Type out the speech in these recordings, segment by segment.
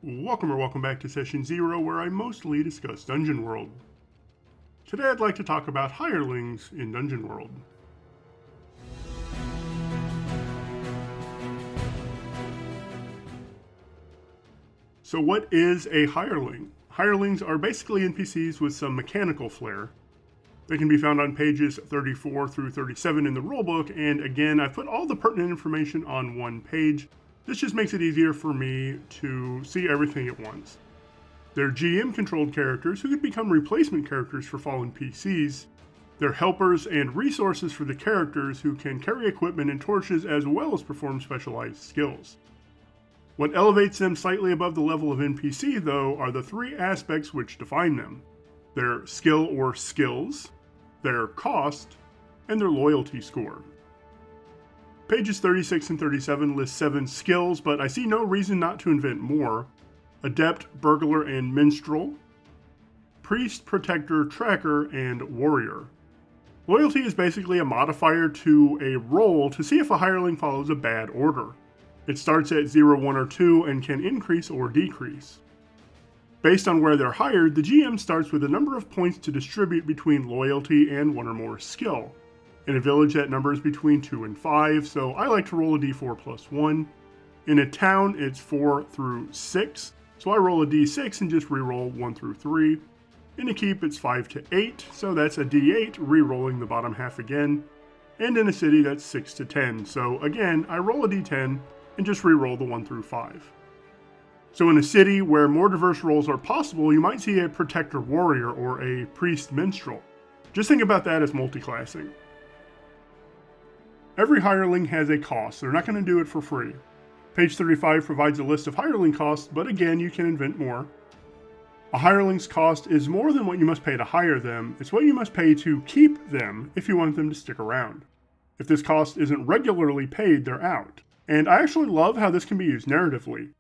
Welcome back to Session 0, where I mostly discuss Dungeon World. Today I'd like to talk about hirelings in Dungeon World. So what is a hireling? Hirelings are basically NPCs with some mechanical flair. They can be found on pages 34 through 37 in the rulebook, and again, I've put all the pertinent information on one page. This just makes it easier for me to see everything at once. They're GM-controlled characters who could become replacement characters for fallen PCs. They're helpers and resources for the characters who can carry equipment and torches as well as perform specialized skills. What elevates them slightly above the level of NPC, though, are the three aspects which define them: their skill or skills, their cost, and their loyalty score. Pages 36 and 37 list 7 skills, but I see no reason not to invent more. Adept, Burglar, and Minstrel, Priest, Protector, Tracker, and Warrior. Loyalty is basically a modifier to a roll to see if a hireling follows a bad order. It starts at 0, 1, or 2 and can increase or decrease. Based on where they're hired, the GM starts with a number of points to distribute between loyalty and one or more skill. In a village, that number is between 2 and 5, so I like to roll a d4 plus 1. In a town, it's 4 through 6, so I roll a d6 and just reroll 1 through 3. In a keep, it's 5 to 8, so that's a d8, rerolling the bottom half again. And in a city, that's 6 to 10, so again, I roll a d10 and just reroll the 1 through 5. So in a city where more diverse roles are possible, you might see a Protector Warrior or a Priest Minstrel. Just think about that as multiclassing. Every hireling has a cost, so they're not going to do it for free. Page 35 provides a list of hireling costs, but again, you can invent more. A hireling's cost is more than what you must pay to hire them, it's what you must pay to keep them if you want them to stick around. If this cost isn't regularly paid, they're out. And I actually love how this can be used narratively.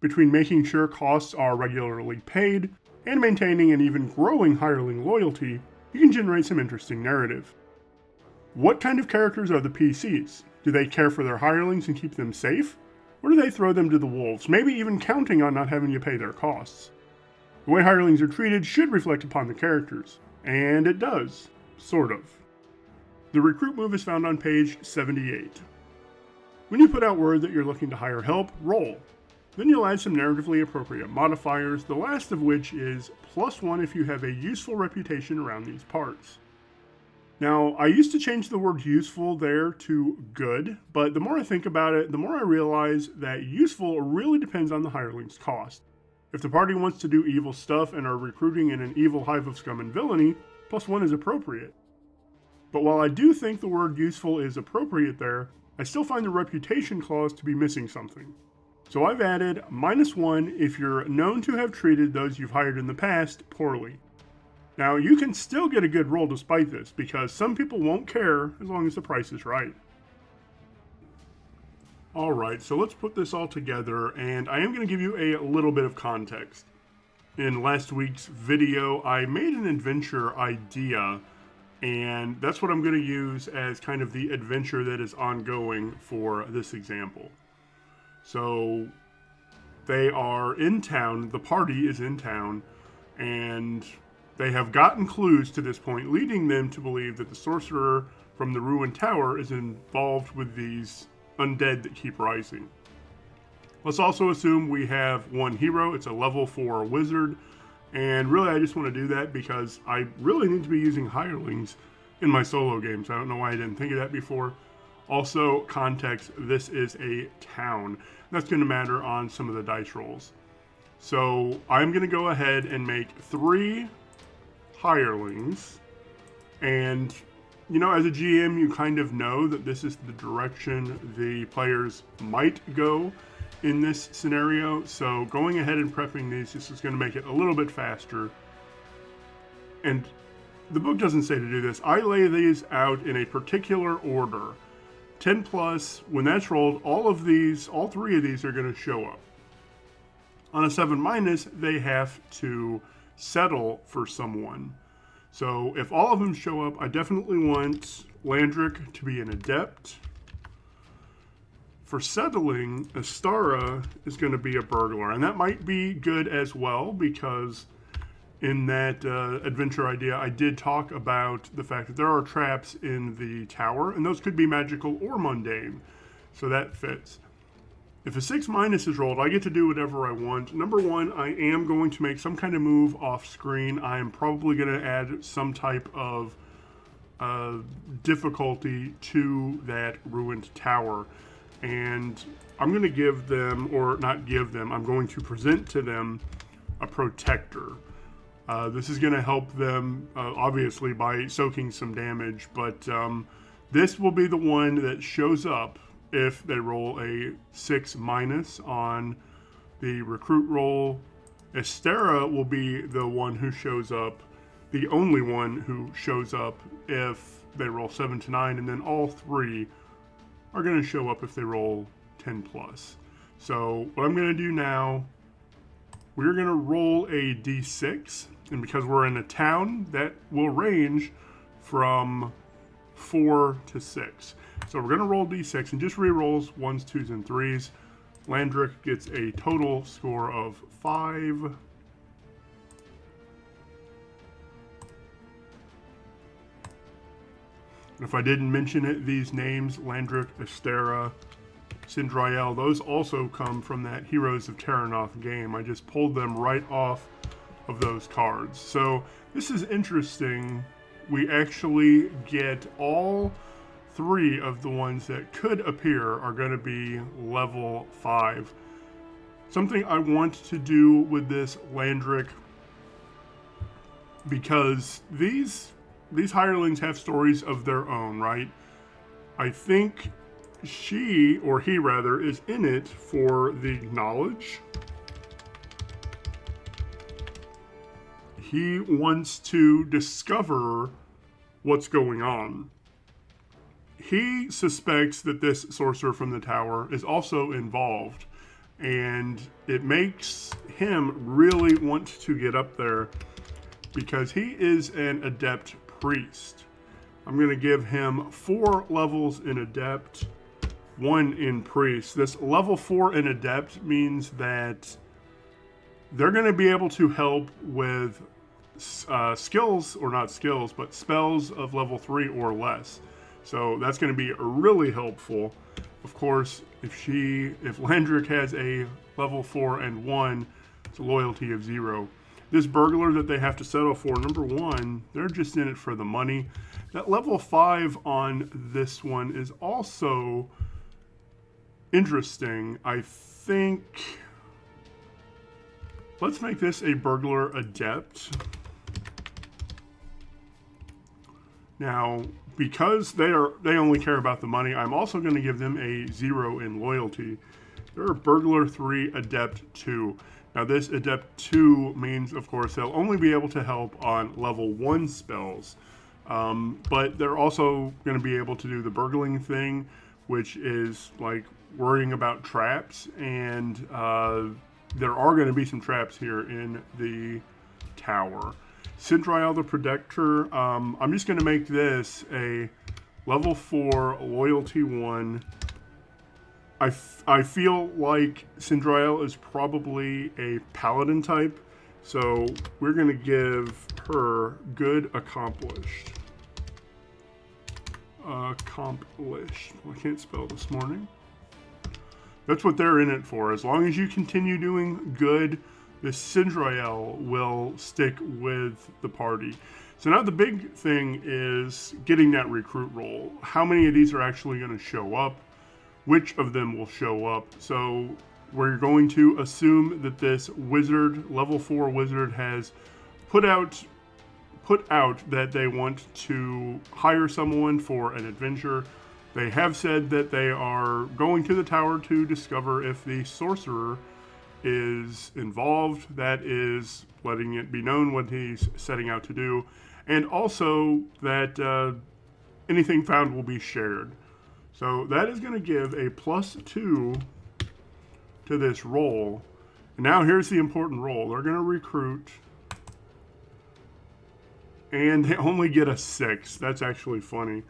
Between making sure costs are regularly paid and maintaining and even growing hireling loyalty, you can generate some interesting narrative. What kind of characters are the PCs? Do they care for their hirelings and keep them safe? Or do they throw them to the wolves, maybe even counting on not having to pay their costs? The way hirelings are treated should reflect upon the characters. And it does. Sort of. The recruit move is found on page 78. When you put out word that you're looking to hire help, roll. Then you'll add some narratively appropriate modifiers, the last of which is +1 if you have a useful reputation around these parts. Now, I used to change the word useful there to good, but the more I think about it, the more I realize that useful really depends on the hireling's cost. If the party wants to do evil stuff and are recruiting in an evil hive of scum and villainy, +1 is appropriate. But while I do think the word useful is appropriate there, I still find the reputation clause to be missing something. So I've added -1 if you're known to have treated those you've hired in the past poorly. Now, you can still get a good roll despite this, because some people won't care as long as the price is right. Alright, so let's put this all together, and I am going to give you a little bit of context. In last week's video, I made an adventure idea, and that's what I'm going to use as kind of the adventure that is ongoing for this example. So, they are in town, the party is in town, and they have gotten clues to this point, leading them to believe that the sorcerer from the ruined tower is involved with these undead that keep rising. Let's also assume we have one hero. It's a level 4 wizard, and really I just want to do that because I really need to be using hirelings in my solo games. I don't know why I didn't think of that before. Also, context, this is a town. That's going to matter on some of the dice rolls. So I'm going to go ahead and make 3 hirelings, and as a GM you kind of know that this is the direction the players might go in this scenario, so going ahead and prepping these just is going to make it a little bit faster. And the book doesn't say to do this. I lay these out in a particular order. 10 plus, when that's rolled, all 3 of these are going to show up. On a 7 minus, they have to settle for someone. So if all of them show up, I definitely want Landric to be an adept, For settling, Astara is going to be a burglar, and that might be good as well because in that adventure idea, I did talk about the fact that there are traps in the tower, and those could be magical or mundane, so that fits. If a 6 minus is rolled, I get to do whatever I want. Number one, I am going to make some kind of move off screen. I am probably going to add some type of difficulty to that ruined tower. And I'm going to give them, or not give them, I'm going to present to them a protector. This is going to help them, obviously, by soaking some damage, but this will be the one that shows up if they roll a 6 minus on the recruit roll. Astera will be the one who shows up, the only one who shows up if they roll 7 to 9, and then all three are going to show up if they roll 10 plus. So what I'm going to do now, we're going to roll a d6, and because we're in a town, that will range from 4 to 6. So we're going to roll d6 and just re-rolls 1s, 2s, and 3s. Landrick gets a total score of 5. And if I didn't mention it, these names, Landrick, Astera, Sindriel, those also come from that Heroes of Terranoth game. I just pulled them right off of those cards. So this is interesting. We actually get all 3 of the ones that could appear are going to be level 5. Something I want to do with this Landrick, because these hirelings have stories of their own, right? I think she, or he rather, is in it for the knowledge. He wants to discover what's going on. He suspects that this sorcerer from the tower is also involved, and it makes him really want to get up there because he is an adept priest. I'm going to give him 4 levels in adept, 1 in priest. This level 4 in adept means that they're going to be able to help with skills, or not skills, but spells of level 3 or less. So that's going to be really helpful. Of course, if Landrick has a level 4 and 1, it's a loyalty of 0. This burglar that they have to settle for, number 1, they're just in it for the money. That level 5 on this one is also interesting. I think, let's make this a burglar adept. Now, because they only care about the money, I'm also going to give them a 0 in loyalty. They're a burglar 3, adept 2. Now this adept 2 means, of course, they'll only be able to help on level 1 spells. But they're also going to be able to do the burgling thing, which is like worrying about traps. And there are going to be some traps here in the tower. Sindriel the Protector, I'm just going to make this a level 4, loyalty 1. I feel like Sindriel is probably a paladin type, so we're going to give her good accomplished. Accomplished. I can't spell this morning. That's what they're in it for. As long as you continue doing good, this Sindriel will stick with the party. So now the big thing is getting that recruit roll. How many of these are actually going to show up? Which of them will show up? So we're going to assume that this wizard, level 4 wizard, has put out that they want to hire someone for an adventure. They have said that they are going to the tower to discover if the sorcerer is involved. That is letting it be known what he's setting out to do, and also that anything found will be shared. So that is going to give a +2 to this roll. And now here's the important roll. They're going to recruit, and they only get a 6. That's actually funny.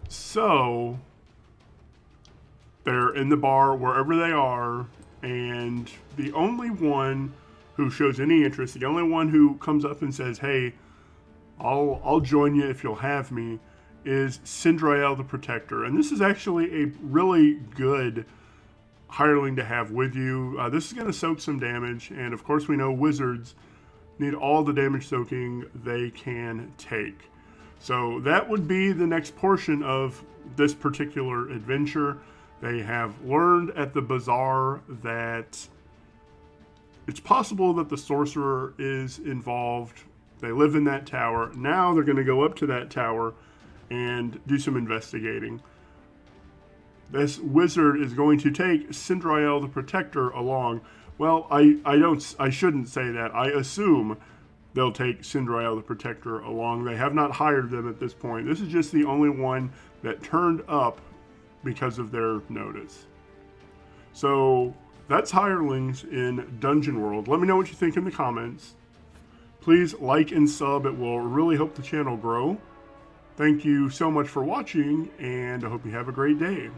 So They're in the bar wherever they are, and the only one who shows any interest, the only one who comes up and says, "Hey, I'll join you if you'll have me," is Sindrael the Protector. And this is actually a really good hireling to have with you. This is going to soak some damage, and of course we know wizards need all the damage soaking they can take. So that would be the next portion of this particular adventure. They have learned at the bazaar that it's possible that the sorcerer is involved. They live in that tower. Now they're going to go up to that tower and do some investigating. This wizard is going to take Sindrael the Protector along. Well, I shouldn't say that. I assume they'll take Sindrael the Protector along. They have not hired them at this point. This is just the only one that turned up because of their notice. So that's hirelings in Dungeon World. Let me know what you think in the comments. Please like and sub. It will really help the channel grow. Thank you so much for watching, and I hope you have a great day.